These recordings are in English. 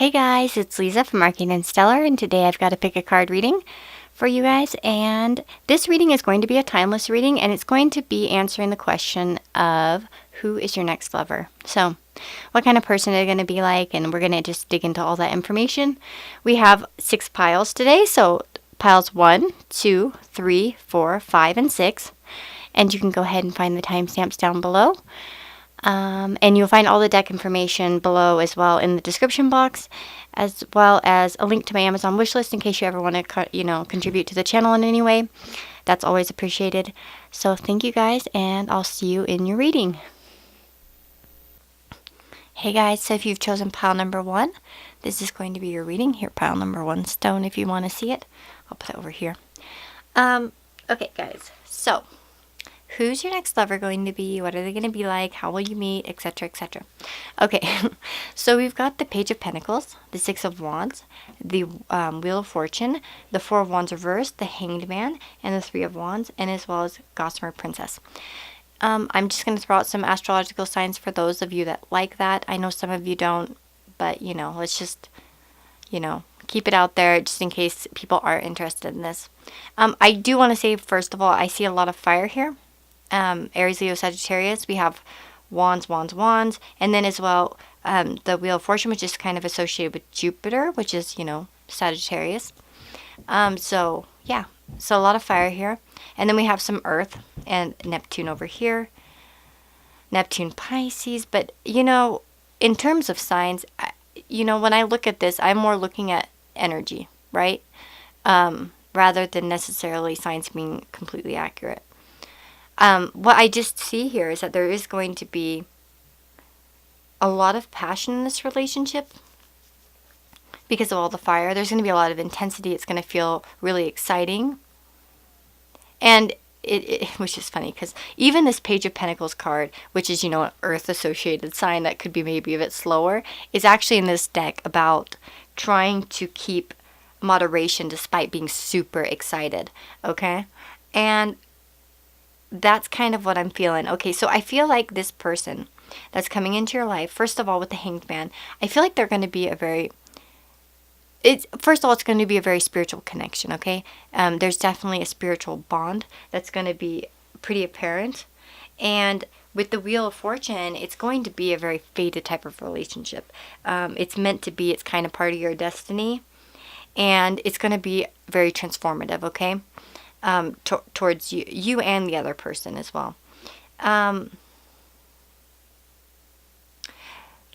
Hey guys, it's Lisa from Arcane and Stellar, and today I've got to pick a card reading for you guys. And this reading is going to be a timeless reading, and it's going to be answering the question of who is your next lover. So, what kind of person are they going to be like? And we're going to just dig into all that information. We have 6 piles today, so piles 1, 2, 3, 4, 5, and 6. And you can go ahead and find the timestamps down below. And you'll find all the deck information below as well in the description box, as well as a link to my Amazon wishlist in case you ever want to, contribute to the channel in any way. That's always appreciated. So thank you guys, and I'll see you in your reading. Hey guys, so if you've chosen pile number 1, this is going to be your reading. Here, pile number 1 stone if you want to see it. I'll put it over here. Okay guys, so who's your next lover going to be? What are they going to be like? How will you meet? Etc, etc. Okay, so we've got the Page of Pentacles, the Six of Wands, the Wheel of Fortune, the Four of Wands reversed, the Hanged Man, and the Three of Wands, and as well as Gossamer Princess. I'm just going to throw out some astrological signs for those of you that like that. I know some of you don't, but, let's just, keep it out there just in case people are interested in this. I do want to say, first of all, I see a lot of fire here. Aries, Leo, Sagittarius, we have wands, wands, wands, and then as well the Wheel of Fortune, which is kind of associated with Jupiter, which is, Sagittarius. So a lot of fire here. And then we have some Earth and Neptune over here. Neptune, Pisces, but, in terms of signs, when I look at this, I'm more looking at energy, right? Rather than necessarily signs being completely accurate. What I just see here is that there is going to be a lot of passion in this relationship because of all the fire. There's going to be a lot of intensity. It's going to feel really exciting. And which is funny because even this Page of Pentacles card, which is, an earth-associated sign that could be maybe a bit slower, is actually in this deck about trying to keep moderation despite being super excited, okay? And that's kind of what I'm feeling. Okay, so I feel like this person that's coming into your life, first of all, with the Hanged Man, I feel like they're going to be it's going to be a very spiritual connection, okay? There's definitely a spiritual bond that's going to be pretty apparent. And with the Wheel of Fortune, it's going to be a very fated type of relationship. It's meant to be. It's kind of part of your destiny. And it's going to be very transformative, okay? Towards you and the other person as well.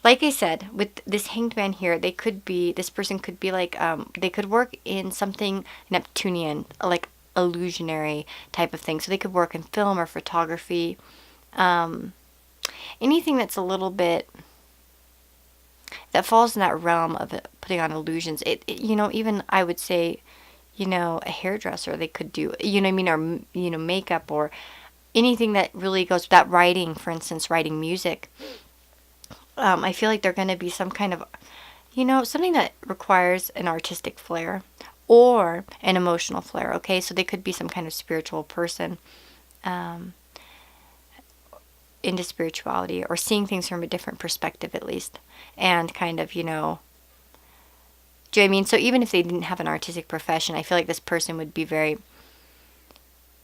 Like I said, with this Hanged Man here, this person could be like, they could work in something Neptunian, like illusionary type of thing. So they could work in film or photography. Anything that's a little bit, that falls in that realm of putting on illusions. Even I would say, a hairdresser, they could do, or, makeup or anything that really goes with that. Writing, for instance, writing music. I feel like they're going to be some kind of, something that requires an artistic flair or an emotional flair, okay? So they could be some kind of spiritual person into spirituality or seeing things from a different perspective at least. And kind of, do you know what I mean? So even if they didn't have an artistic profession, I feel like this person would be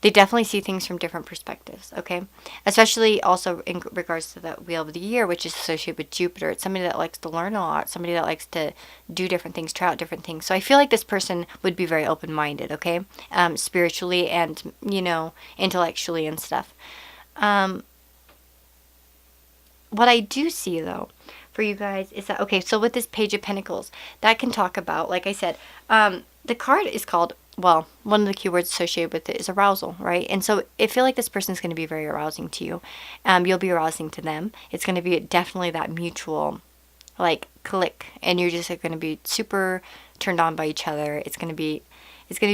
they definitely see things from different perspectives, okay? Especially also in regards to that Wheel of the Year, which is associated with Jupiter. It's somebody that likes to learn a lot, somebody that likes to do different things, try out different things. So I feel like this person would be very open-minded, okay? Spiritually and, intellectually and stuff. What I do see, though, for you guys is that, okay, so with this Page of Pentacles, that can talk about, like I said, the card is called, well, one of the keywords associated with it is arousal, right? And so I feel like this person is going to be very arousing to you. You'll be arousing to them. It's going to be definitely that mutual, like, click, and you're just going to be super turned on by each other. It's going to be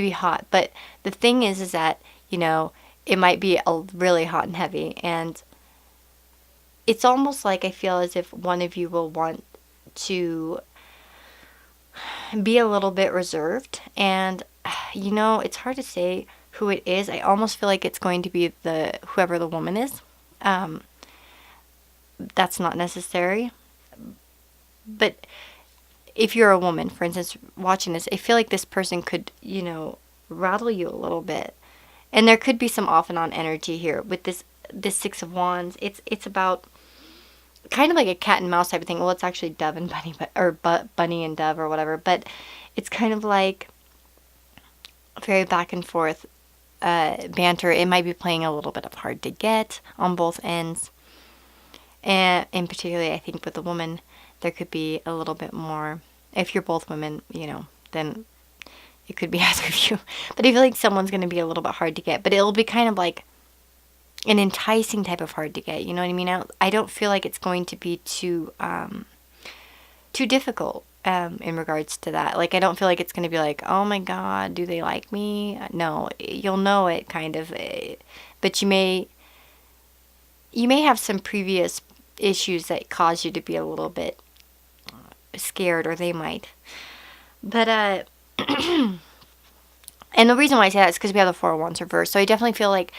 hot. But the thing is that, it might be really hot and heavy, and it's almost like I feel as if one of you will want to be a little bit reserved, and it's hard to say who it is. I almost feel like it's going to be whoever the woman is. That's not necessary, but if you're a woman, for instance, watching this, I feel like this person could, rattle you a little bit. And there could be some off and on energy here with this Six of Wands. It's about kind of like a cat and mouse type of thing. Well, it's actually dove and bunny, bunny and dove or whatever. But it's kind of like very back and forth banter. It might be playing a little bit of hard to get on both ends. And in particularly, I think with the woman, there could be a little bit more. If you're both women, then it could be either of you. But I feel like someone's going to be a little bit hard to get. But it'll be kind of like an enticing type of hard to get. You know what I mean? I don't feel like it's going to be too difficult in regards to that. Like, I don't feel like it's going to be like, oh my God, do they like me? No, you'll know it kind of. But you may have some previous issues that cause you to be a little bit scared, or they might. But and the reason why I say that is because we have the Four of Wands reversed. So I definitely feel like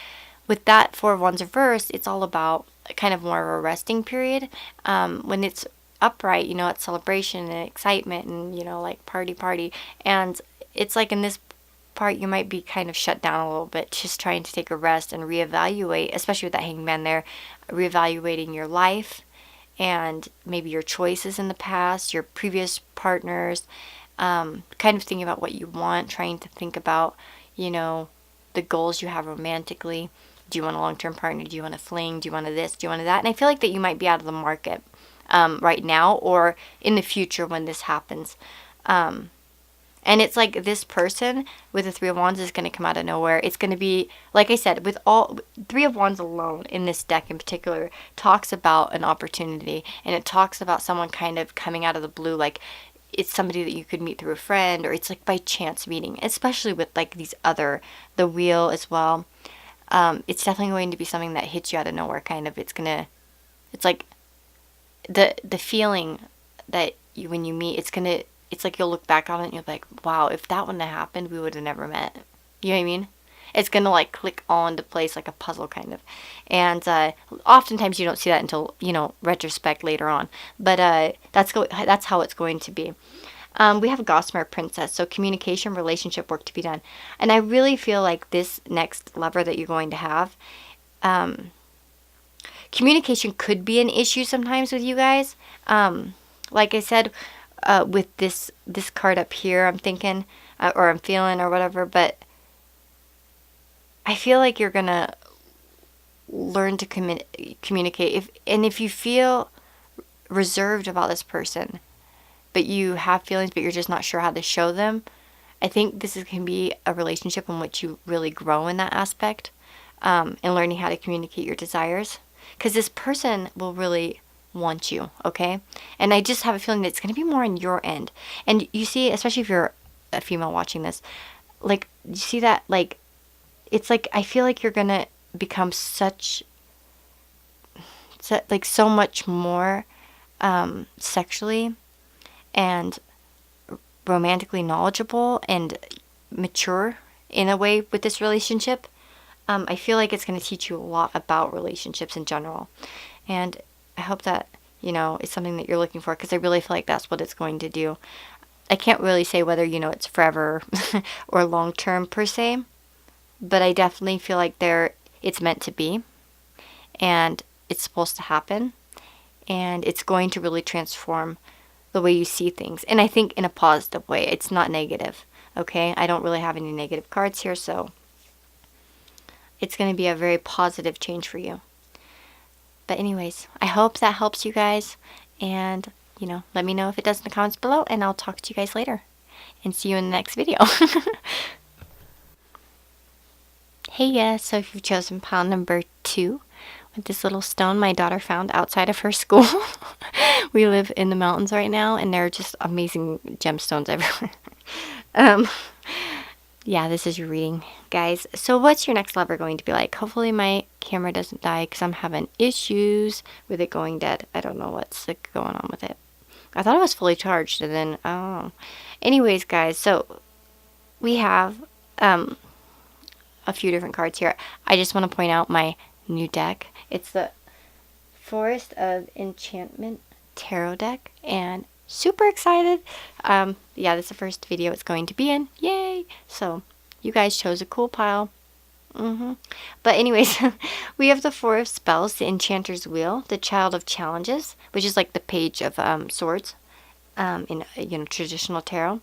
with that Four of Wands reversed, it's all about kind of more of a resting period. When it's upright, it's celebration and excitement and, like party. And it's like in this part, you might be kind of shut down a little bit, just trying to take a rest and reevaluate, especially with that Hangman there, reevaluating your life and maybe your choices in the past, your previous partners, kind of thinking about what you want, trying to think about, the goals you have romantically. Do you want a long-term partner? Do you want a fling? Do you want a this? Do you want a that? And I feel like that you might be out of the market right now or in the future when this happens. And it's like this person with the Three of Wands is going to come out of nowhere. It's going to be, like I said, with all Three of Wands alone in this deck in particular, talks about an opportunity. And it talks about someone kind of coming out of the blue, like it's somebody that you could meet through a friend, or it's like by chance meeting, especially with like the Wheel as well. It's definitely going to be something that hits you out of nowhere, kind of. It's like the feeling that when you meet, it's like you'll look back on it and you're like, wow, if that wouldn't have happened, we would have never met. You know what I mean? It's going to like click all into place like a puzzle kind of. And oftentimes you don't see that until, retrospect later on. But that's how it's going to be. We have a Gossamer Princess, so communication, relationship, work to be done. And I really feel like this next lover that you're going to have, communication could be an issue sometimes with you guys. Like I said, with this card up here, I'm thinking, or I'm feeling, or whatever, but I feel like you're gonna learn to communicate. If you feel reserved about this person, but you have feelings, but you're just not sure how to show them, I think this can be a relationship in which you really grow in that aspect, and learning how to communicate your desires, because this person will really want you, okay? And I just have a feeling that it's going to be more on your end. And you see, especially if you're a female watching this, like, you see that, like, it's like, I feel like you're going to become so much more sexually and romantically knowledgeable and mature in a way with this relationship. I feel like it's going to teach you a lot about relationships in general. And I hope that, it's something that you're looking for, because I really feel like that's what it's going to do. I can't really say whether, it's forever or long-term per se, but I definitely feel like it's meant to be, and it's supposed to happen, and it's going to really transform the way you see things. And I think in a positive way. It's not negative, okay? I don't really have any negative cards here, so it's going to be a very positive change for you. But anyways, I hope that helps you guys. And, let me know if it does in the comments below. And I'll talk to you guys later. And see you in the next video. Hey, yes. So if you've chosen pile number 2 with this little stone my daughter found outside of her school. We live in the mountains right now. And there are just amazing gemstones everywhere. Yeah, this is your reading, guys. So what's your next lover going to be like? Hopefully my camera doesn't die, because I'm having issues with it going dead. I don't know what's going on with it. I thought it was fully charged, and then, oh. Anyways, guys, so we have a few different cards here. I just want to point out my new deck. It's the Forest of Enchantment Tarot deck, and super excited. Yeah, this is the first video it's going to be in. Yay! So you guys chose a cool pile. But anyways, we have the Four of Spells, the Enchanter's Wheel, the Child of Challenges, which is like the Page of Swords in traditional tarot.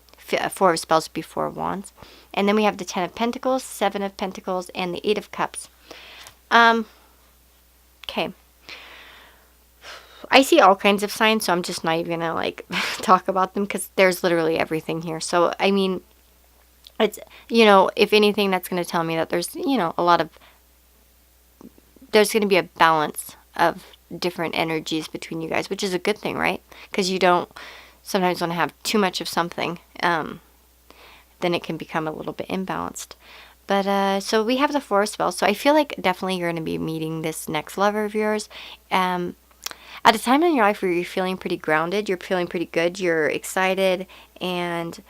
Four of Spells would be Four of Wands. And then we have the Ten of Pentacles, Seven of Pentacles, and the Eight of Cups. Okay. I see all kinds of signs, so I'm just not even gonna like talk about them because there's literally everything here. So I mean, it's, if anything, that's gonna tell me that there's there's gonna be a balance of different energies between you guys, which is a good thing, right? Because you don't sometimes want to have too much of something, then it can become a little bit imbalanced. But so we have the Four of Spells. So I feel like definitely you're going to be meeting this next lover of yours. At a time in your life where you're feeling pretty grounded, you're feeling pretty good, you're excited, and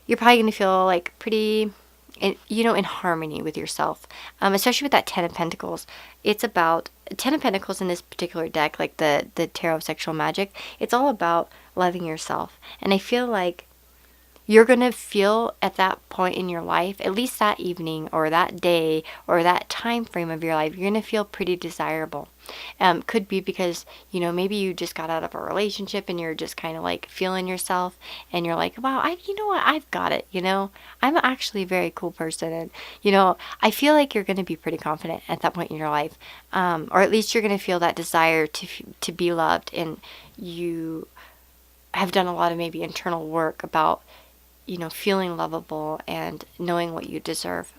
you're probably going to feel like pretty, in harmony with yourself. Especially with that Ten of Pentacles. It's about, Ten of Pentacles in this particular deck, like the Tarot of Sexual Magic, it's all about loving yourself. And I feel like you're going to feel at that point in your life, at least that evening or that day or that time frame of your life, you're going to feel pretty desirable. Could be because, maybe you just got out of a relationship and you're just kind of like feeling yourself and you're like, wow, you know what, I've got it, I'm actually a very cool person. And, I feel like you're going to be pretty confident at that point in your life. Or at least you're going to feel that desire to be loved, and you have done a lot of maybe internal work about feeling lovable and knowing what you deserve.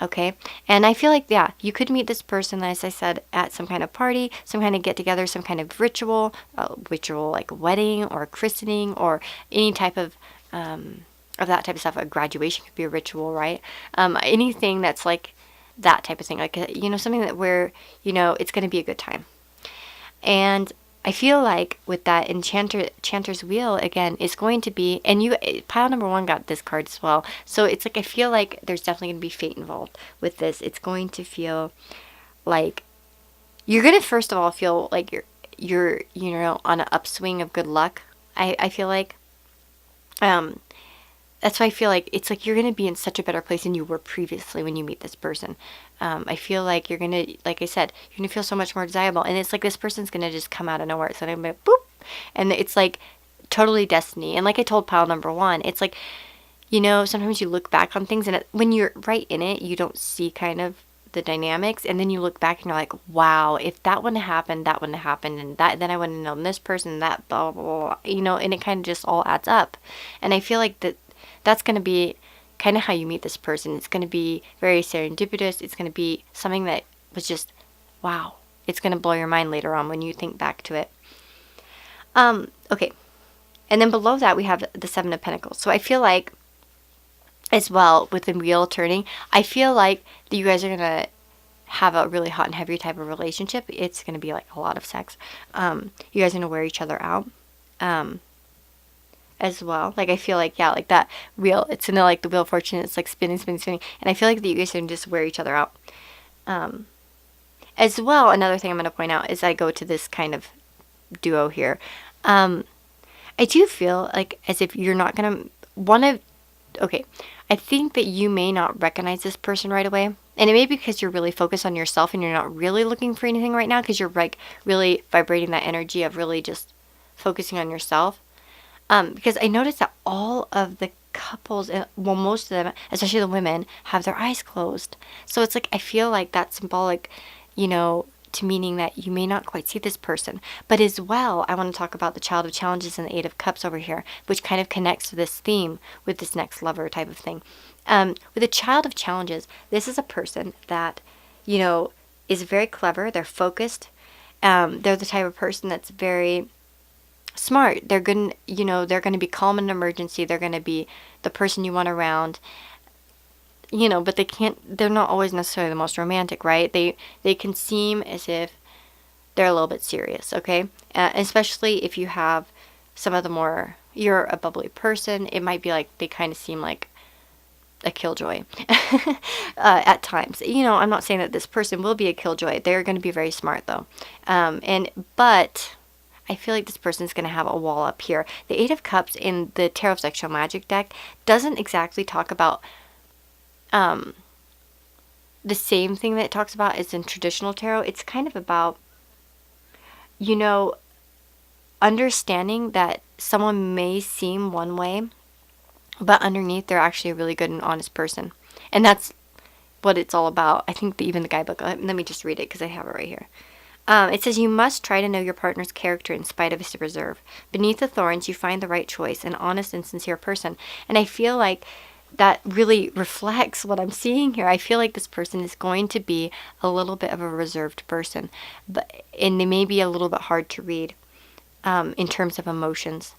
Okay. And I feel like, yeah, you could meet this person, as I said, at some kind of party, some kind of get together, some kind of ritual like a wedding or a christening or any type of that type of stuff. A graduation could be a ritual, right? Anything that's like that type of thing, like, something that where, it's going to be a good time. And I feel like with that Enchanter's Wheel, again, it's going to be, and pile number one got this card as well. So it's like, I feel like there's definitely going to be fate involved with this. It's going to feel like you're going to, first of all, feel like you're on an upswing of good luck. I feel like, that's why I feel like it's like you're going to be in such a better place than you were previously when you meet this person. I feel like you're going to, like I said, you're going to feel so much more desirable. And it's like this person's going to just come out of nowhere. It's going to be boop. And it's like totally destiny. And like I told pile number one, it's like, sometimes you look back on things and when you're right in it, you don't see kind of the dynamics. And then you look back and you're like, wow, if that wouldn't have happened, that wouldn't have happened. And then I wouldn't have known this person, that blah, blah, blah, and it kind of just all adds up. And I feel like that's going to be kind of how you meet this person. It's going to be very serendipitous. It's going to be something that was just, wow. It's going to blow your mind later on when you think back to it. Okay. And then below that, we have the Seven of Pentacles. So I feel like, as well, with the wheel turning, I feel like that you guys are going to have a really hot and heavy type of relationship. It's going to be like a lot of sex. You guys are going to wear each other out. As well. Like I feel like, yeah, like that wheel, it's in like the Wheel of Fortune, it's like spinning, spinning, spinning. And I feel like that you guys can just wear each other out. As well, another thing I'm going to point out is I go to this kind of duo here. I do feel like as if you're not going to okay, I think that you may not recognize this person right away. And it may be because you're really focused on yourself and you're not really looking for anything right now because you're like really vibrating that energy of really just focusing on yourself. Because I noticed that all of the couples, well, most of them, especially the women, have their eyes closed. So it's like, I feel like that's symbolic, to meaning that you may not quite see this person. But as well, I want to talk about the Child of Challenges and the Eight of Cups over here, which kind of connects to this theme with this next lover type of thing. With the Child of Challenges, this is a person that, is very clever. They're focused. They're the type of person that's very smart. They're going to be calm in an emergency. They're going to be the person you want around, but they're not always necessarily the most romantic, right? They can seem as if they're a little bit serious, okay? Especially if you have some of the more, you're a bubbly person, it might be like they kind of seem like a killjoy at times. I'm not saying that this person will be a killjoy. They're going to be very smart though. But I feel like this person's going to have a wall up here. The Eight of Cups in the Tarot of Sexual Magic deck doesn't exactly talk about the same thing that it talks about as in traditional tarot. It's kind of about, you know, understanding that someone may seem one way, but underneath they're actually a really good and honest person. And that's what it's all about. I think that even the guidebook, let me just read it because I have it right here. It says, you must try to know your partner's character in spite of his reserve. Beneath the thorns, you find the right choice, an honest and sincere person. And I feel like that really reflects what I'm seeing here. I feel like this person is going to be a little bit of a reserved person, and they may be a little bit hard to read in terms of emotions.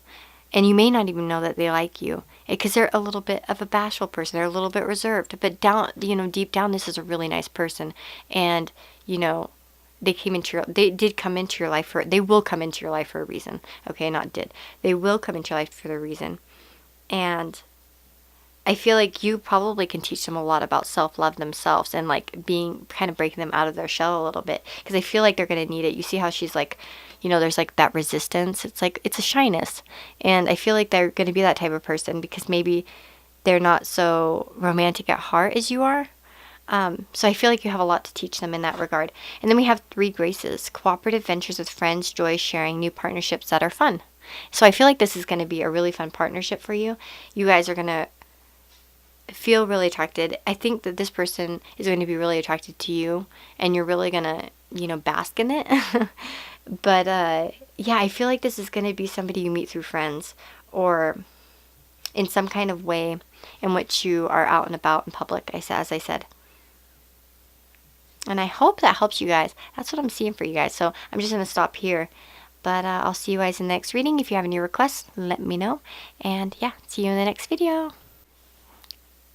And you may not even know that they like you because they're a little bit of a bashful person. They're a little bit reserved. But down, deep down, this is a really nice person. And, they did come into your life they will come into your life for a reason. Okay, not did. They will come into your life for the reason. And I feel like you probably can teach them a lot about self-love themselves and like breaking them out of their shell a little bit, because I feel like they're going to need it. You see how she's like, there's like that resistance. It's like, it's a shyness. And I feel like they're going to be that type of person because maybe they're not so romantic at heart as you are. So I feel like you have a lot to teach them in that regard. And then we have 3 graces: cooperative ventures with friends, joy sharing, new partnerships that are fun. So I feel like this is going to be a really fun partnership for you. You guys are going to feel really attracted. I think that this person is going to be really attracted to you, and you're really going to, bask in it. But yeah, I feel like this is going to be somebody you meet through friends or in some kind of way in which you are out and about in public, as I said. And I hope that helps you guys. That's what I'm seeing for you guys. So I'm just going to stop here. But I'll see you guys in the next reading. If you have any requests, let me know. And yeah, see you in the next video.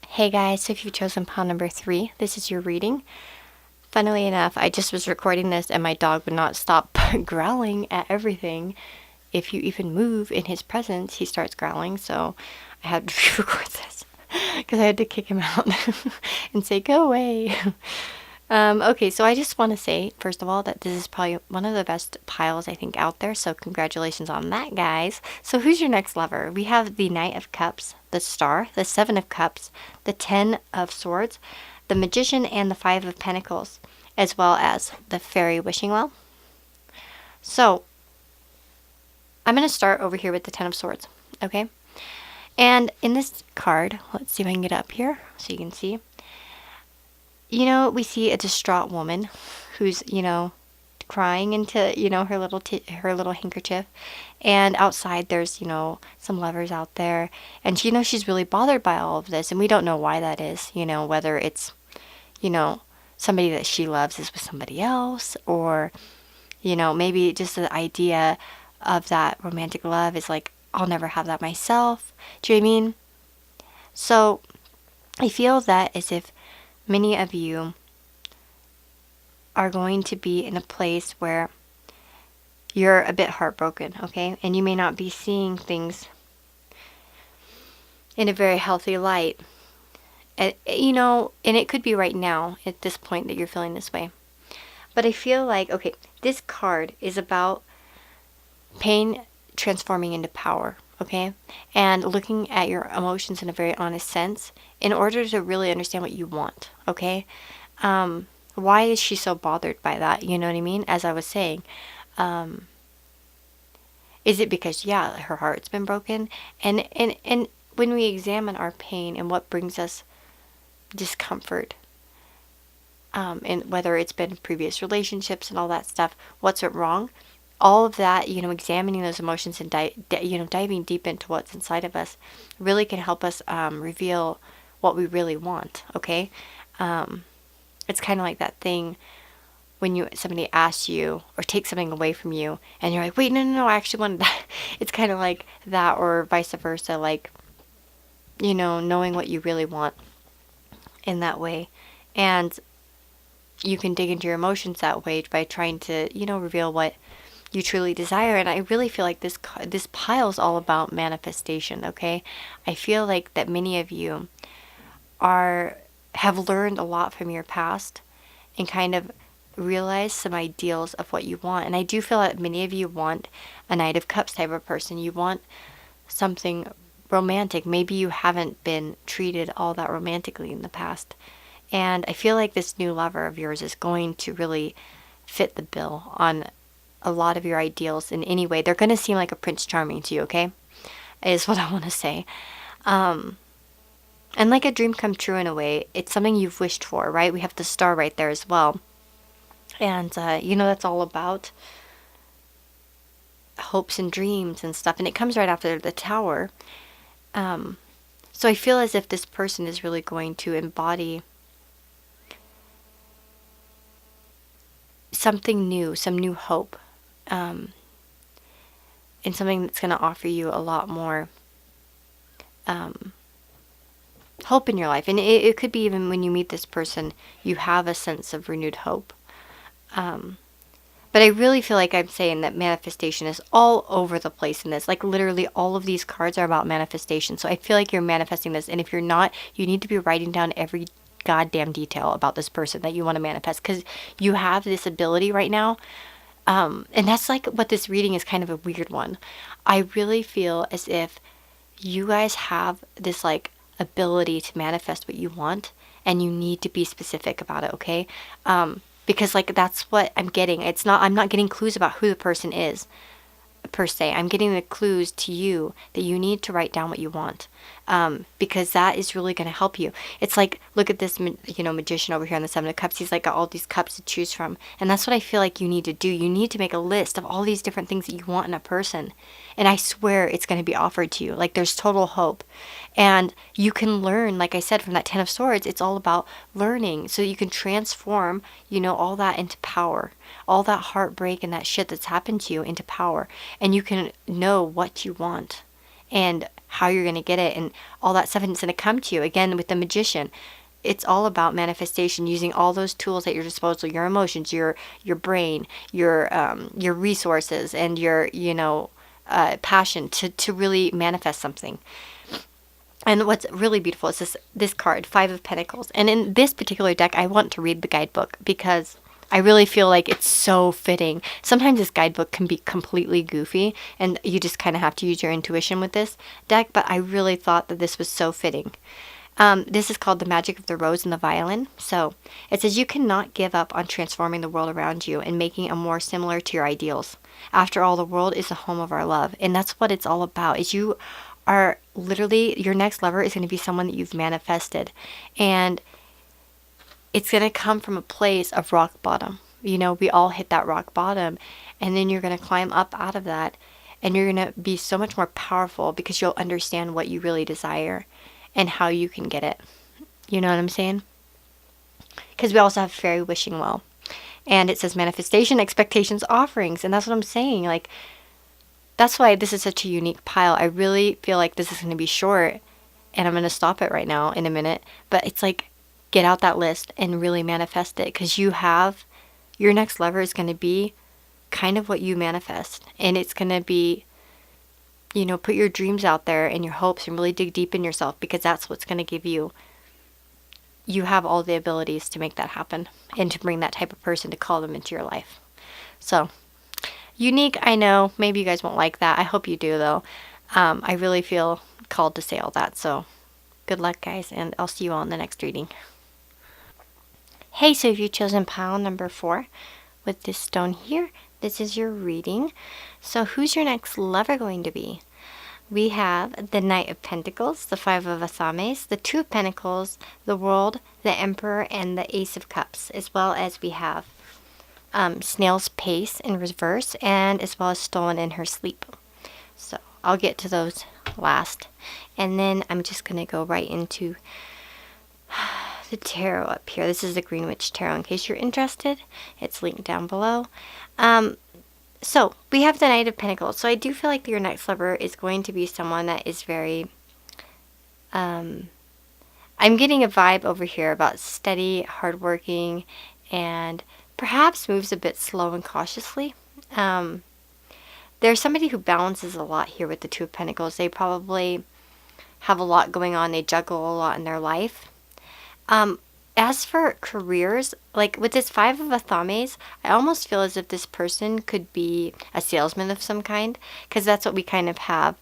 Hey guys, so if you've chosen pile number 3, this is your reading. Funnily enough, I just was recording this and my dog would not stop growling at everything. If you even move in his presence, he starts growling. So I had to record this because I had to kick him out and say, go away. Okay, so I just want to say, first of all, that this is probably one of the best piles I think out there, so congratulations on that, guys. So who's your next lover? We have the Knight of Cups, the Star, the 7 of Cups, the 10 of Swords, the Magician, and the 5 of Pentacles, as well as the Fairy Wishing Well. So I'm going to start over here with the 10 of Swords, okay? And in this card, let's see if I can get up here so you can see. We see a distraught woman who's, crying into, her little handkerchief. And outside there's, some lovers out there. And, she's really bothered by all of this. And we don't know why that is, whether it's, somebody that she loves is with somebody else. Or, maybe just the idea of that romantic love is like, I'll never have that myself. Do you know what I mean? So I feel that as if many of you are going to be in a place where you're a bit heartbroken, okay? And you may not be seeing things in a very healthy light. And, and it could be right now at this point that you're feeling this way. But I feel like, okay, this card is about pain transforming into power, okay? And looking at your emotions in a very honest sense in order to really understand what you want, okay? Why is she so bothered by that? You know what I mean? As I was saying, is it because, yeah, her heart's been broken? And when we examine our pain and what brings us discomfort, and whether it's been previous relationships and all that stuff, what's went wrong? All of that, examining those emotions and diving deep into what's inside of us really can help us reveal what we really want, okay? It's kind of like that thing when somebody asks you or takes something away from you and you're like, wait, no, I actually wanted that. It's kind of like that, or vice versa, like, knowing what you really want in that way. And you can dig into your emotions that way by trying to, reveal what you truly desire. And I really feel like this pile is all about manifestation, okay? I feel like that many of you have learned a lot from your past and kind of realize some ideals of what you want. And I do feel that many of you want a Knight of Cups type of person. You want something romantic. Maybe you haven't been treated all that romantically in the past. And I feel like this new lover of yours is going to really fit the bill on a lot of your ideals in any way. They're going to seem like a Prince Charming to you, okay? Is what I want to say. And like a dream come true in a way. It's something you've wished for, right? We have the star right there as well. And, that's all about hopes and dreams and stuff. And it comes right after the Tower. So I feel as if this person is really going to embody something new, some new hope. And something that's going to offer you a lot more hope in your life. And it could be even when you meet this person, you have a sense of renewed hope. But I really feel like I'm saying that manifestation is all over the place in this. Like literally all of these cards are about manifestation. So I feel like you're manifesting this. And if you're not, you need to be writing down every goddamn detail about this person that you want to manifest. Because you have this ability right now. And that's like what this reading is, kind of a weird one. I really feel as if you guys have this like ability to manifest what you want. And you need to be specific about it, okay? Because like that's what I'm getting. I'm not getting clues about who the person is per se. I'm getting the clues to you that you need to write down what you want. Because that is really going to help you. It's like, look at this, magician over here on the Seven of Cups. He's like got all these cups to choose from. And that's what I feel like you need to do. You need to make a list of all these different things that you want in a person. And I swear it's going to be offered to you. Like there's total hope. And you can learn, like I said, from that Ten of Swords, it's all about learning. So you can transform, all that into power. All that heartbreak and that shit that's happened to you into power. And you can know what you want and how you're going to get it and all that stuff. And it's going to come to you. Again, with the magician, it's all about manifestation, using all those tools at your disposal, your emotions, your brain, your resources, and your, passion to really manifest something. And what's really beautiful is this card, Five of Pentacles. And in this particular deck, I want to read the guidebook because I really feel like it's so fitting. Sometimes this guidebook can be completely goofy and you just kind of have to use your intuition with this deck, but I really thought that this was so fitting. This is called The Magic of the Rose and the Violin. So it says, you cannot give up on transforming the world around you and making it more similar to your ideals. After all, the world is the home of our love. And that's what it's all about, is you are literally, your next lover is going to be someone that you've manifested. And it's going to come from a place of rock bottom. We all hit that rock bottom. And then you're going to climb up out of that. And you're going to be so much more powerful because you'll understand what you really desire and how you can get it. You know what I'm saying? Because we also have fairy wishing well. And it says manifestation, expectations, offerings. And that's what I'm saying. Like, that's why this is such a unique pile. I really feel like this is going to be short. And I'm going to stop it right now in a minute. But it's like, get out that list and really manifest it. Because your next lover is going to be kind of what you manifest. And it's going to be, put your dreams out there and your hopes and really dig deep in yourself, because that's what's going to give you have all the abilities to make that happen and to bring that type of person, to call them into your life. So unique, I know. Maybe you guys won't like that. I hope you do, though. I really feel called to say all that. So good luck, guys, and I'll see you all in the next reading. Hey, so if you've chosen pile number 4 with this stone here, this is your reading. So who's your next lover going to be? We have the Knight of Pentacles, the Five of Athames, the Two of Pentacles, the World, the Emperor, and the Ace of Cups, as well as we have Snail's Pace in reverse, and as well as Stolen in Her Sleep. So I'll get to those last. And then I'm just going to go right into the tarot up here. This is the Green Witch Tarot in case you're interested. It's linked down below. So we have the Knight of Pentacles. So I do feel like your next lover is going to be someone that is very, I'm getting a vibe over here about steady, hardworking, and perhaps moves a bit slow and cautiously. There's somebody who balances a lot here with the Two of Pentacles. They probably have a lot going on. They juggle a lot in their life. as for careers, like with this Five of Athames, I almost feel as if this person could be a salesman of some kind, because that's what we kind of have,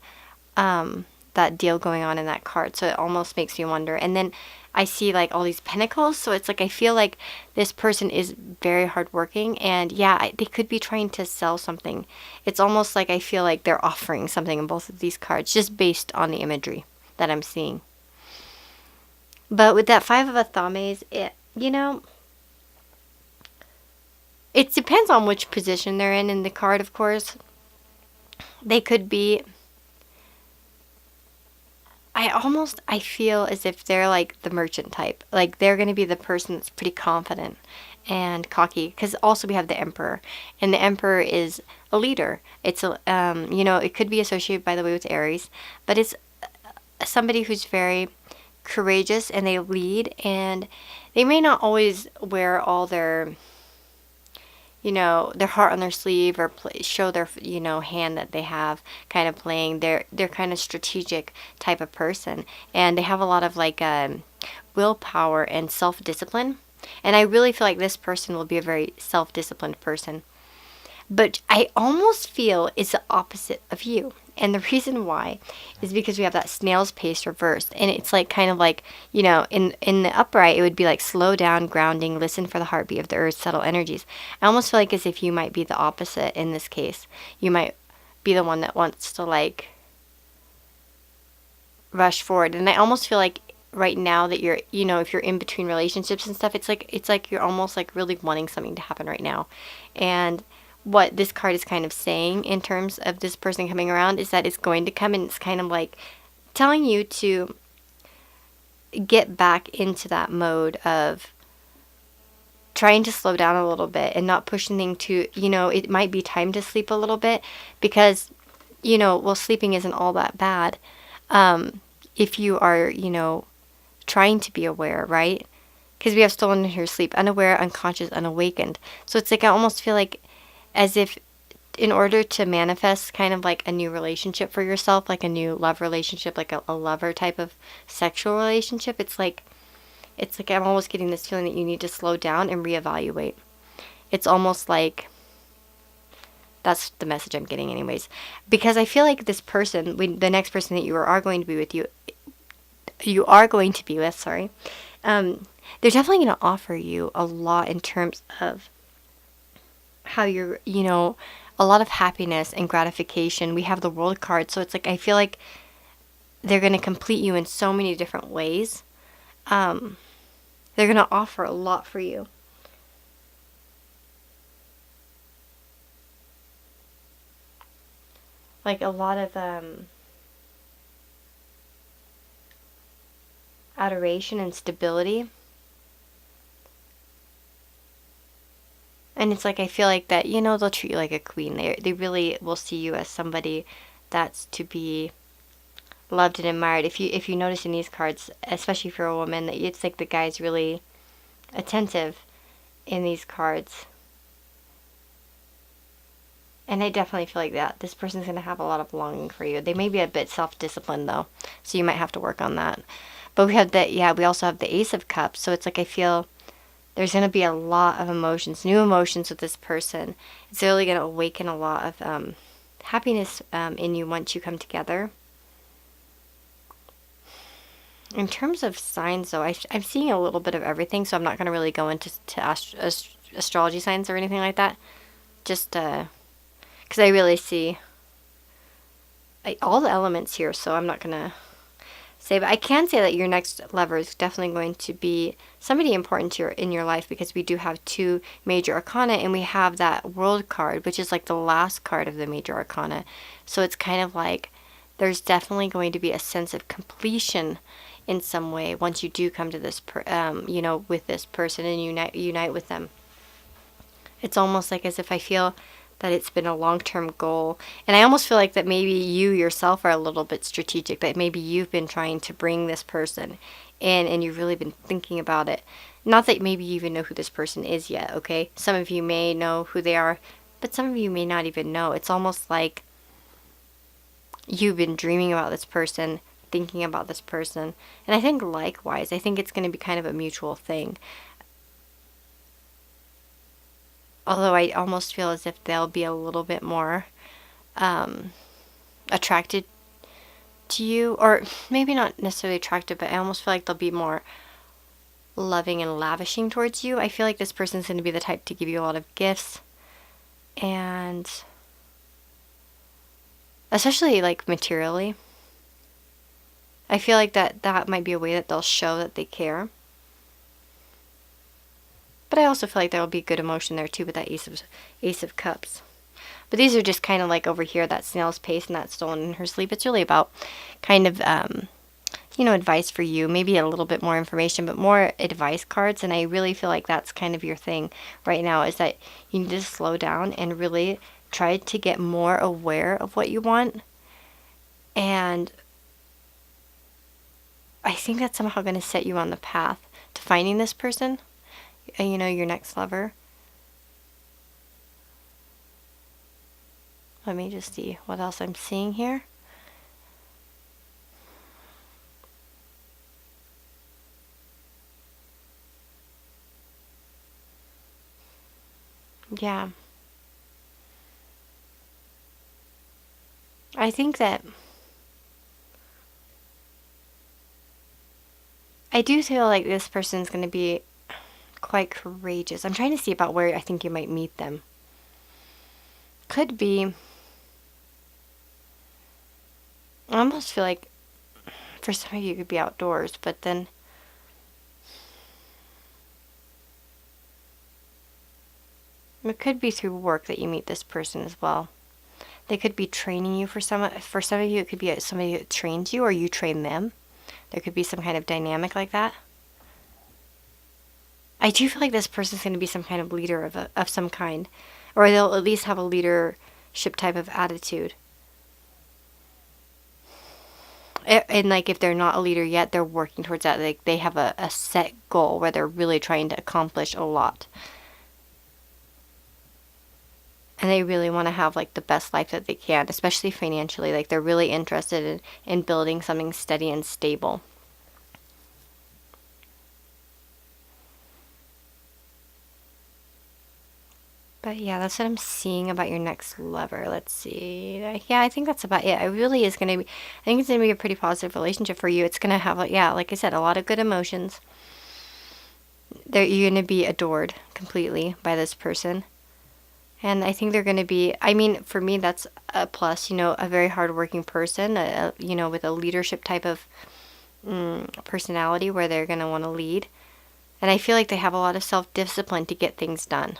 that deal going on in that card. So it almost makes me wonder. And then I see like all these pentacles, so it's like I feel like this person is very hardworking, and yeah, they could be trying to sell something. It's almost like I feel like they're offering something in both of these cards, just based on the imagery that I'm seeing. But with that Five of Athames, it depends on which position they're in the card, of course. They could be, I feel as if they're like the merchant type. Like they're going to be the person that's pretty confident and cocky. Because also we have the Emperor. And the Emperor is a leader. It's, it could be associated, by the way, with Aries. But it's somebody who's very courageous, and they lead, and they may not always wear all their heart on their sleeve, or show their hand that they have kind of playing. They're kind of strategic type of person, and they have a lot of like willpower and self-discipline, and I really feel like this person will be a very self-disciplined person. But I almost feel it's the opposite of you. And the reason why is because we have that snail's pace reversed. And it's like kind of like, in the upright, it would be like slow down, grounding, listen for the heartbeat of the earth's subtle energies. I almost feel like as if you might be the opposite in this case. You might be the one that wants to like rush forward. And I almost feel like right now that you're, if you're in between relationships and stuff, it's like you're almost like really wanting something to happen right now. And what this card is kind of saying in terms of this person coming around is that it's going to come, and it's kind of like telling you to get back into that mode of trying to slow down a little bit and not pushing things to, it might be time to sleep a little bit, because, sleeping isn't all that bad if you are, trying to be aware, right? Because we have stolen in your sleep, unaware, unconscious, unawakened. So it's like I almost feel like as if in order to manifest kind of like a new relationship for yourself, like a new love relationship, like a lover type of sexual relationship, it's like I'm almost getting this feeling that you need to slow down and reevaluate. It's almost like that's the message I'm getting anyways. Because I feel like this person, the next person that you are going to be with, they're definitely going to offer you a lot in terms of how you're, a lot of happiness and gratification. We have the World card, so it's like I feel like they're going to complete you in so many different ways. They're going to offer a lot for you. Like a lot of adoration and stability. And it's like I feel like that, they'll treat you like a queen. They really will see you as somebody that's to be loved and admired. If you notice in these cards, especially if you're a woman, that it's like the guy's really attentive in these cards. And I definitely feel like that. This person's going to have a lot of longing for you. They may be a bit self-disciplined though, so you might have to work on that. But we also have the Ace of Cups, so it's like I feel there's going to be a lot of emotions, new emotions with this person. It's really going to awaken a lot of happiness in you once you come together. In terms of signs, though, I'm seeing a little bit of everything, so I'm not going to really go into astrology signs or anything like that. Just because I really see all the elements here, so I'm not going to say, but I can say that your next lover is definitely going to be somebody important in your life, because we do have two major arcana, and we have that World card, which is like the last card of the major arcana. So it's kind of like there's definitely going to be a sense of completion in some way once you do come to this, with this person and unite with them. It's almost like as if I feel that it's been a long-term goal. And I almost feel like that maybe you yourself are a little bit strategic, that maybe you've been trying to bring this person in and you've really been thinking about it. Not that maybe you even know who this person is yet, okay? Some of you may know who they are, but some of you may not even know. It's almost like you've been dreaming about this person, thinking about this person. And I think likewise, I think it's going to be kind of a mutual thing. Although I almost feel as if they'll be a little bit more attracted to you, or maybe not necessarily attracted, but I almost feel like they'll be more loving and lavishing towards you. I feel like this person's going to be the type to give you a lot of gifts, and especially like materially. I feel like that might be a way that they'll show that they care. But I also feel like there will be good emotion there too with that Ace of Cups. But these are just kind of like over here, that snail's pace and that stolen in her sleep. It's really about kind of, advice for you. Maybe a little bit more information, but more advice cards. And I really feel like that's kind of your thing right now, is that you need to slow down and really try to get more aware of what you want. And I think that's somehow going to set you on the path to finding this person, your next lover. Let me just see what else I'm seeing here. Yeah. I think that I do feel like this person's going to be quite courageous. I'm trying to see about where I think you might meet them. Could be, I almost feel like for some of you it could be outdoors, but then it could be through work that you meet this person as well. They could be training you. For some of you, it could be somebody that trains you, or you train them. There could be some kind of dynamic like that. I do feel like this person's going to be some kind of leader of some kind, or they'll at least have a leadership type of attitude. And like if they're not a leader yet, they're working towards that. Like they have a set goal where they're really trying to accomplish a lot. And they really want to have like the best life that they can, especially financially. Like they're really interested in building something steady and stable. But yeah, that's what I'm seeing about your next lover. Let's see. Yeah, I think that's about it. It really is going to be, I think it's going to be a pretty positive relationship for you. It's going to have, like I said, a lot of good emotions. You're going to be adored completely by this person. And I think they're going to be, for me, that's a plus, a very hardworking person, with a leadership type of personality where they're going to want to lead. And I feel like they have a lot of self-discipline to get things done.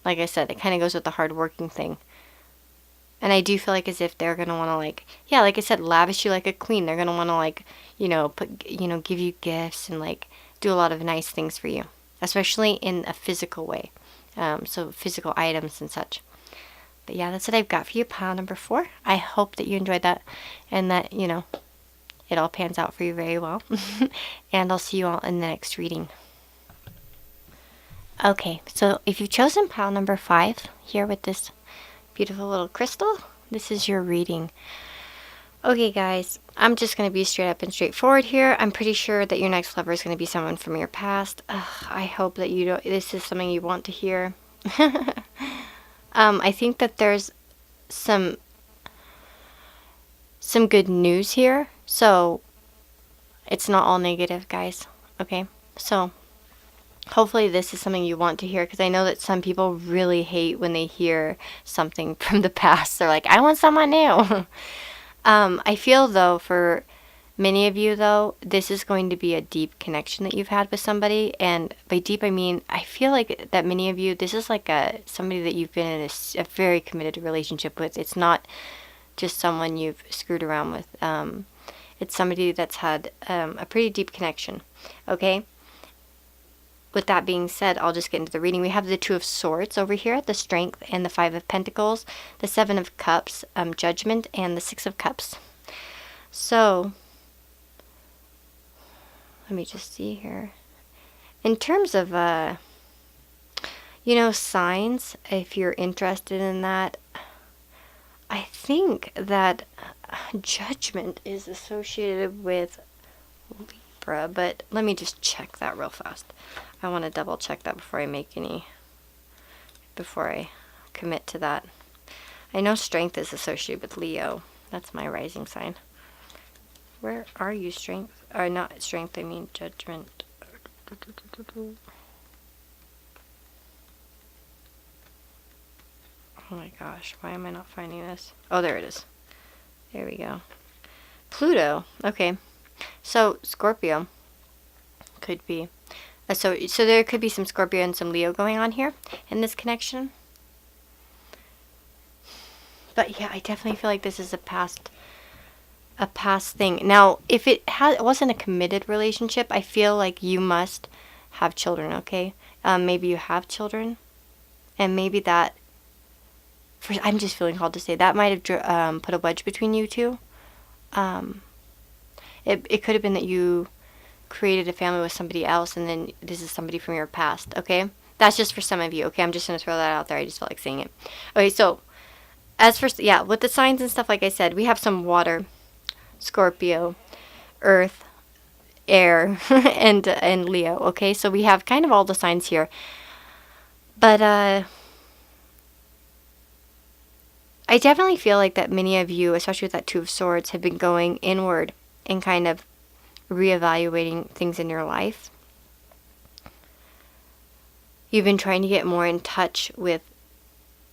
Like I said, it kind of goes with the hardworking thing. And I do feel like as if they're going to want to like I said, lavish you like a queen. They're going to want to give you gifts and like do a lot of nice things for you, especially in a physical way. So physical items and such. But yeah, that's what I've got for you, pile number 4. I hope that you enjoyed that and that, it all pans out for you very well. And I'll see you all in the next reading. Okay, so if you've chosen pile number 5 here with this beautiful little crystal, this is your reading. Okay, guys, I'm just going to be straight up and straightforward here. I'm pretty sure that your next lover is going to be someone from your past. I hope that this is something you want to hear. I think that there's some good news here. So it's not all negative, guys. Okay, so hopefully this is something you want to hear, because I know that some people really hate when they hear something from the past. They're like, I want someone new. I feel, though, for many of you, though, this is going to be a deep connection that you've had with somebody. And by deep, I mean, I feel like that many of you, this is like somebody that you've been in a very committed relationship with. It's not just someone you've screwed around with. It's somebody that's had a pretty deep connection. Okay? With that being said, I'll just get into the reading. We have the 2 of Swords over here, the Strength, and the 5 of Pentacles, the 7 of Cups, Judgment, and the 6 of Cups. So, let me just see here. In terms of, signs, if you're interested in that, I think that Judgment is associated with Libra, but let me just check that real fast. I want to double check that before I commit to that. I know strength is associated with Leo. That's my rising sign. Where are you, strength? Or not strength, I mean judgment. Oh my gosh, why am I not finding this? Oh, there it is. There we go. Pluto. Okay. So, Scorpio could be. So there could be some Scorpio and some Leo going on here in this connection. But yeah, I definitely feel like this is a past thing. Now, if it wasn't a committed relationship, I feel like you must have children, okay? Maybe you have children, and maybe that, I'm just feeling called to say, that might have put a wedge between you two. It could have been that you created a family with somebody else, and then this is somebody from your past, okay? That's just for some of you, okay? I'm just going to throw that out there. I just felt like saying it. Okay, so as for, yeah, with the signs and stuff, like I said, we have some water, Scorpio, Earth, Air, and Leo, okay? So we have kind of all the signs here. But I definitely feel like that many of you, especially with that Two of Swords, have been going inward and kind of reevaluating things in your life. You've been trying to get more in touch with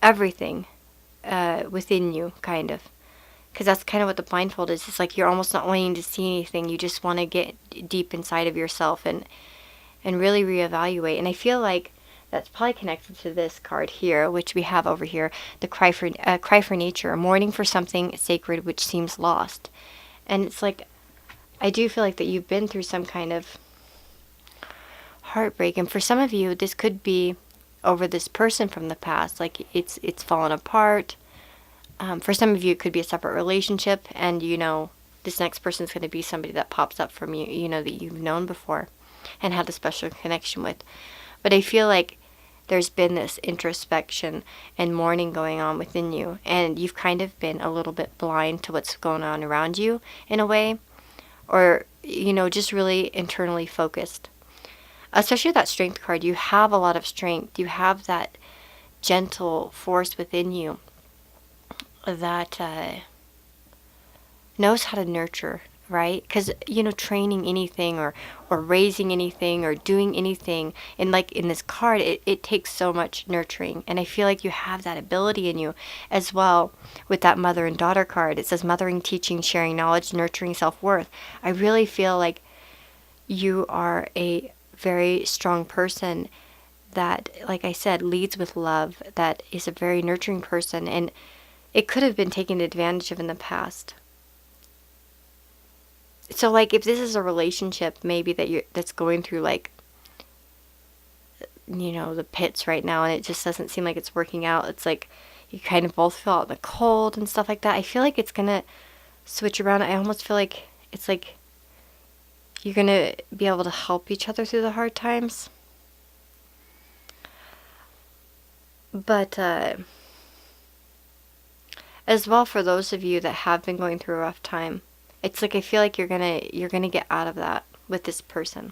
everything within you, kind of. Because that's kind of what the blindfold is. It's like you're almost not wanting to see anything. You just want to get deep inside of yourself and really reevaluate. And I feel like that's probably connected to this card here, which we have over here, the cry for nature, mourning for something sacred which seems lost. And it's like, I do feel like that you've been through some kind of heartbreak, and for some of you, this could be over this person from the past. Like it's fallen apart. For some of you, it could be a separate relationship, and this next person is going to be somebody that pops up from you, that you've known before and had a special connection with. But I feel like there's been this introspection and mourning going on within you, and you've kind of been a little bit blind to what's going on around you in a way, or just really internally focused. Especially that strength card, you have a lot of strength. You have that gentle force within you that knows how to nurture, right? Because training anything or raising anything or doing anything, and like in this card, it takes so much nurturing, and I feel like you have that ability in you as well. With that mother and daughter card, it says mothering, teaching, sharing knowledge, nurturing, self-worth. I really feel like you are a very strong person that, like I said, leads with love, that is a very nurturing person, and it could have been taken advantage of in the past. So like if this is a relationship maybe that's going through like the pits right now, and it just doesn't seem like it's working out, it's like you kind of both feel out in the cold and stuff like that, I feel like it's gonna switch around. I almost feel like it's like you're gonna be able to help each other through the hard times. But as well, for those of you that have been going through a rough time, it's like I feel like you're gonna get out of that with this person.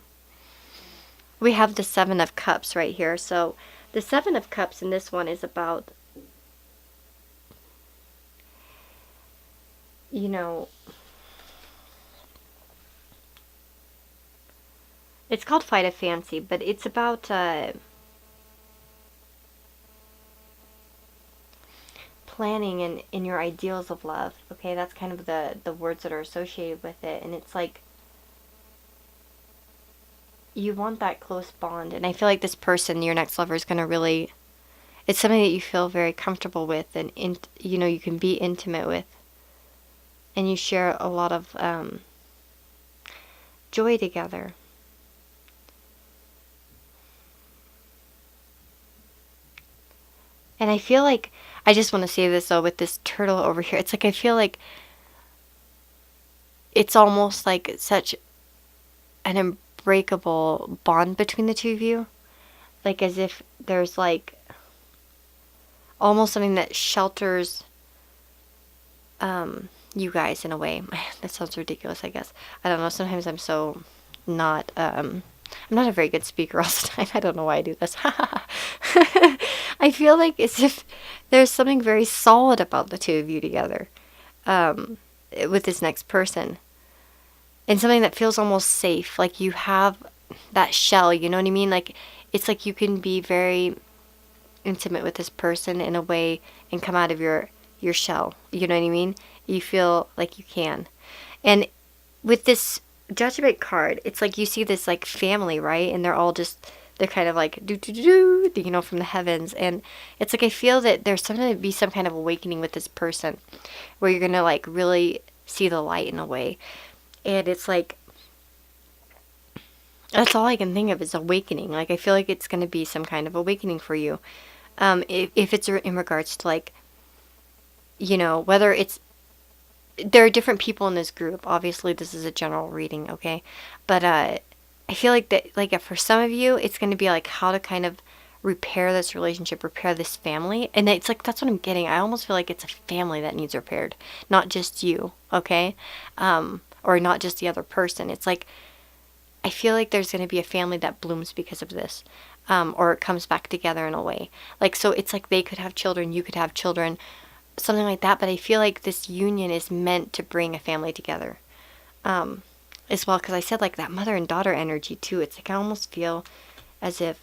We have the Seven of Cups right here. So the Seven of Cups in this one is about it's called Fight of Fancy, but it's about planning in your ideals of love. Okay, that's kind of the words that are associated with it, and it's like you want that close bond, and I feel like this person, your next lover, is going to really, it's something that you feel very comfortable with, and you can be intimate with, and you share a lot of joy together. And I feel like, I just want to say this though, with this turtle over here, it's like I feel like it's almost like such an unbreakable bond between the two of you. Like as if there's like almost something that shelters you guys in a way. That sounds ridiculous, I guess. I don't know. Sometimes I'm so not, I'm not a very good speaker all the time. I don't know why I do this. I feel like as if there's something very solid about the two of you together, with this next person. And something that feels almost safe. Like you have that shell, you know what I mean? Like, it's like you can be very intimate with this person in a way and come out of your shell. You know what I mean? You feel like you can. And with this Judgment card, it's like you see this like family, right? And they're kind of like do do do do, you know, from the heavens. And it's like I feel that there's going to be some kind of awakening with this person where you're going to like really see the light in a way. And it's like, that's all I can think of is awakening. Like, I feel like it's going to be some kind of awakening for you. If it's in regards to, like, you know, whether it's, there are different people in this group. Obviously, this is a general reading, okay? But I feel like that, like, for some of you, it's going to be, like, how to kind of repair this relationship, repair this family. And it's like, that's what I'm getting. I almost feel like it's a family that needs repaired, not just you, okay? Or not just the other person. It's like, I feel like there's going to be a family that blooms because of this, or it comes back together in a way. Like, so it's like they could have children, you could have children, something like that. But I feel like this union is meant to bring a family together, as well. Because I said like that mother and daughter energy too. It's like I almost feel as if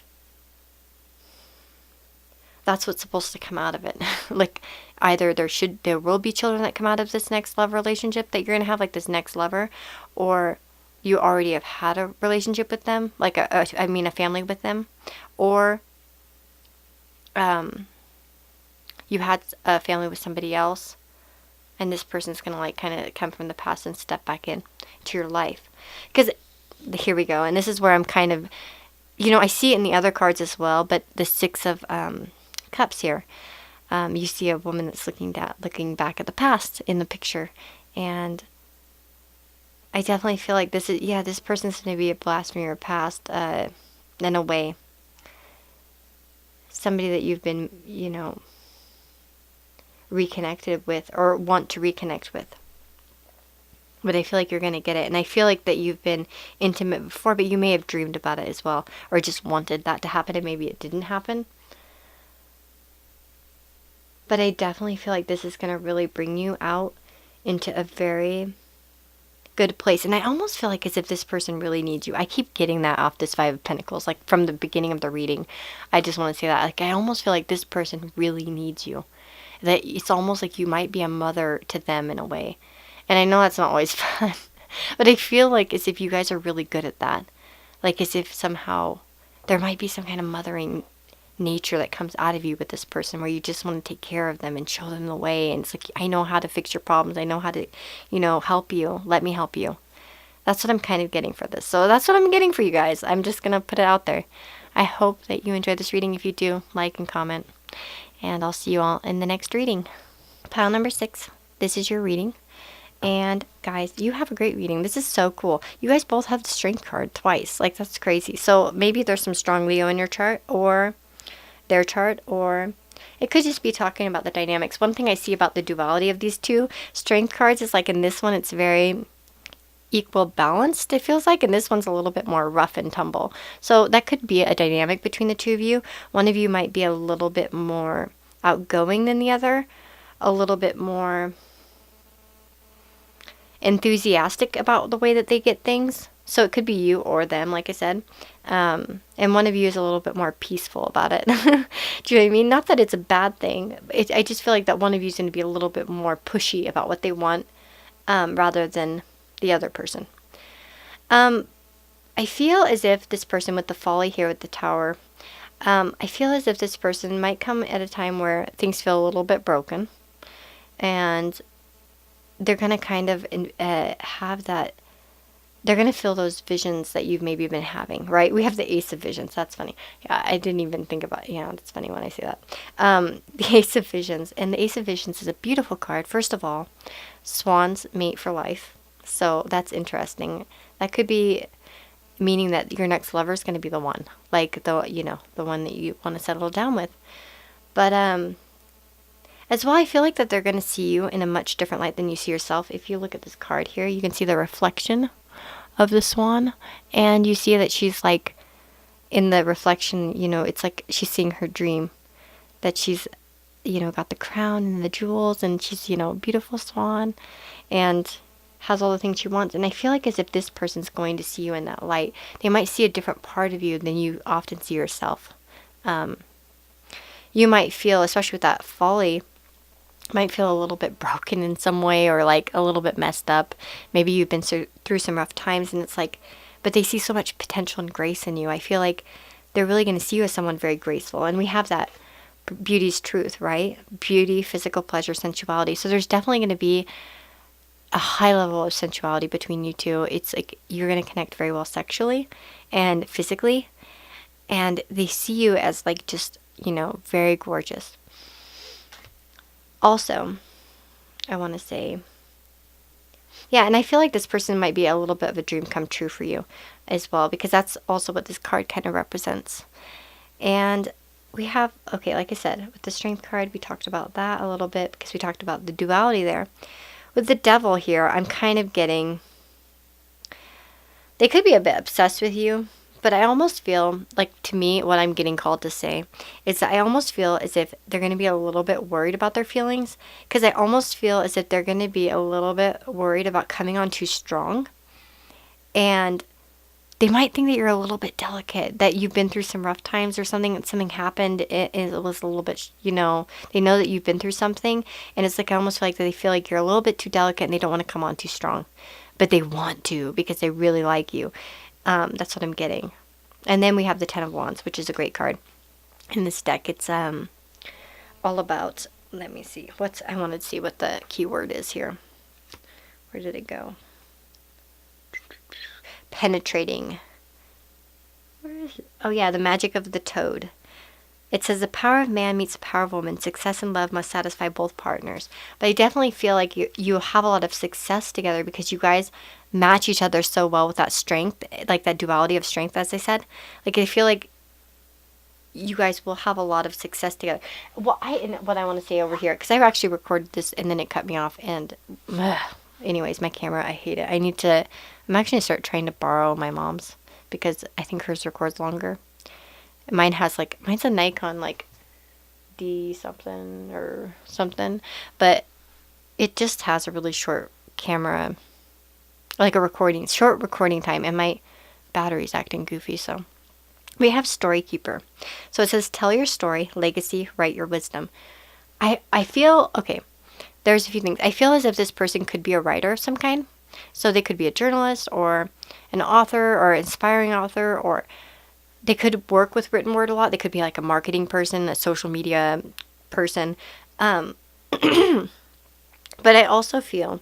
that's what's supposed to come out of it. Like either there will be children that come out of this next love relationship that you're gonna have, like this next lover, or you already have had a relationship with them, like a family with them, or you had a family with somebody else, and this person's gonna like kind of come from the past and step back in to your life. Because here we go, and this is where I'm kind of, you know, I see it in the other cards as well, but the Six of Cups here, you see a woman that's looking back at the past in the picture, and I definitely feel like this person's going to be a blast from your past, in a way. Somebody that you've been, you know, reconnected with or want to reconnect with. But I feel like you're going to get it. And I feel like that you've been intimate before, but you may have dreamed about it as well, or just wanted that to happen, and maybe it didn't happen. But I definitely feel like this is going to really bring you out into a very good place. And I almost feel like as if this person really needs you. I keep getting that off this Five of Pentacles, like from the beginning of the reading. I just want to say that, like, I almost feel like this person really needs you, that it's almost like you might be a mother to them in a way. And I know that's not always fun, but I feel like as if you guys are really good at that, like as if somehow there might be some kind of mothering nature that comes out of you with this person, where you just want to take care of them and show them the way. And it's like, I know how to fix your problems, I know how to, you know, help you, let me help you. That's what I'm kind of getting for this. So that's what I'm getting for you guys. I'm just gonna put it out there. I hope that you enjoyed this reading. If you do, like and comment, and I'll see you all in the next reading. Pile number 6, this is your reading. And guys, you have a great reading. This is so cool. You guys both have the Strength card twice. Like, that's crazy. So maybe there's some strong Leo in your chart, or their chart, or it could just be talking about the dynamics. One thing I see about the duality of these two Strength cards is, like, in this one it's very equal balanced, it feels like, and this one's a little bit more rough and tumble. So that could be a dynamic between the two of you. One of you might be a little bit more outgoing than the other, a little bit more enthusiastic about the way that they get things. So it could be you or them, like I said. And one of you is a little bit more peaceful about it. Do you know what I mean? Not that it's a bad thing. I just feel like that one of you is going to be a little bit more pushy about what they want, rather than the other person. I feel as if this person with the folly here with the Tower, I feel as if this person might come at a time where things feel a little bit broken, and they're going to kind of have that, they're going to feel those visions that you've maybe been having, right? We have the Ace of Visions. That's funny. Yeah, I didn't even think about it. Yeah, that's funny when I say that. The Ace of Visions. And the Ace of Visions is a beautiful card. First of all, swans mate for life. So that's interesting. That could be meaning that your next lover is going to be the one. Like, the one that you want to settle down with. But As well, I feel like that they're going to see you in a much different light than you see yourself. If you look at this card here, you can see the reflection of the swan, and you see that she's like, in the reflection, you know, it's like she's seeing her dream, that she's, you know, got the crown and the jewels, and she's, you know, a beautiful swan, and has all the things she wants. And I feel like as if this person's going to see you in that light, they might see a different part of you than you often see yourself. You might feel, especially with that folly, might feel a little bit broken in some way, or like a little bit messed up. Maybe you've been through some rough times, and it's like, but they see so much potential and grace in you. I feel like they're really going to see you as someone very graceful. And we have that beauty's truth, right? Beauty, physical pleasure, sensuality. So there's definitely going to be a high level of sensuality between you two. It's like you're going to connect very well sexually and physically. And they see you as like just, you know, very gorgeous. Also, I want to say, yeah, and I feel like this person might be a little bit of a dream come true for you as well, because that's also what this card kind of represents. And we have, okay, like I said, with the Strength card, we talked about that a little bit because we talked about the duality there. With the Devil here, I'm kind of getting, they could be a bit obsessed with you, but I almost feel like, to me, what I'm getting called to say is that I almost feel as if they're going to be a little bit worried about their feelings, because I almost feel as if they're going to be a little bit worried about coming on too strong. And they might think that you're a little bit delicate, that you've been through some rough times or something happened. It was a little bit, you know, they know that you've been through something, and it's like I almost feel like they feel like you're a little bit too delicate and they don't want to come on too strong. But they want to because they really like you. That's what I'm getting. And then we have the Ten of Wands, which is a great card in this deck. It's all about, let me see, I wanted to see what the keyword is here. Where did it go? Penetrating. Where is it? Oh yeah, the magic of the toad. It says the power of man meets the power of woman. Success and love must satisfy both partners. But I definitely feel like you have a lot of success together because you guys match each other so well with that strength, like that duality of strength, as I said. Like I feel like you guys will have a lot of success together. What I want to say over here, because I actually recorded this and then it cut me off. And anyways, my camera, I hate it. I'm actually going to start trying to borrow my mom's because I think hers records longer. Mine's a Nikon like D something or something, but it just has a really short camera, like short recording time, and my battery's acting goofy. So we have Story Keeper. So it says, tell your story, legacy, write your wisdom. I feel, okay, there's a few things. I feel as if this person could be a writer of some kind. So they could be a journalist or an author or inspiring author, or they could work with written word a lot. They could be like a marketing person, a social media person. But I also feel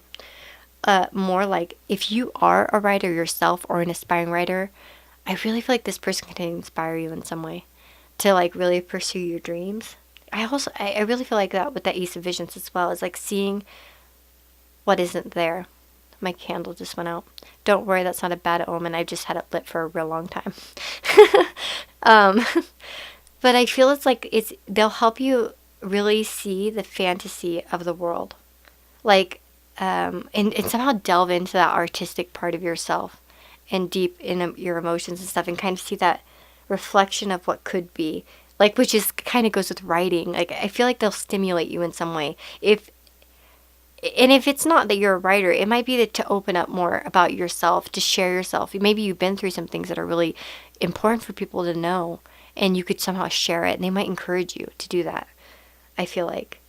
more like if you are a writer yourself or an aspiring writer, I really feel like this person can inspire you in some way to like really pursue your dreams. I really feel like that with the Ace of Visions as well, is like seeing what isn't there. My candle just went out. Don't worry, that's not a bad omen. I've just had it lit for a real long time. But I feel it's like they'll help you really see the fantasy of the world. Like, and somehow delve into that artistic part of yourself and deep in your emotions and stuff, and kind of see that reflection of what could be. Like, which is kind of goes with writing. Like, I feel like they'll stimulate you in some way. If it's not that you're a writer, it might be that to open up more about yourself, to share yourself. Maybe you've been through some things that are really important for people to know, and you could somehow share it, and they might encourage you to do that, I feel like.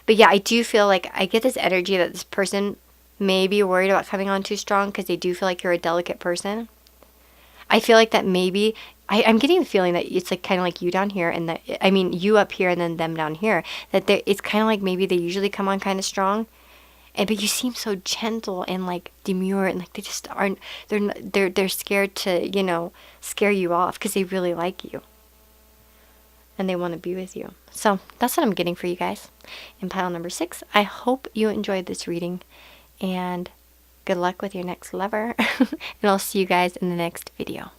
But yeah, I do feel like I get this energy that this person may be worried about coming on too strong because they do feel like you're a delicate person. I feel like that maybe, I'm getting the feeling that it's like kind of like you down here, and that, I mean, you up here and then them down here, that it's kind of like maybe they usually come on kind of strong, but you seem so gentle and like demure, and like they just aren't, they're scared to, you know, scare you off because they really like you and they want to be with you. So that's what I'm getting for you guys in pile number 6. I hope you enjoyed this reading, and good luck with your next lover. And I'll see you guys in the next video.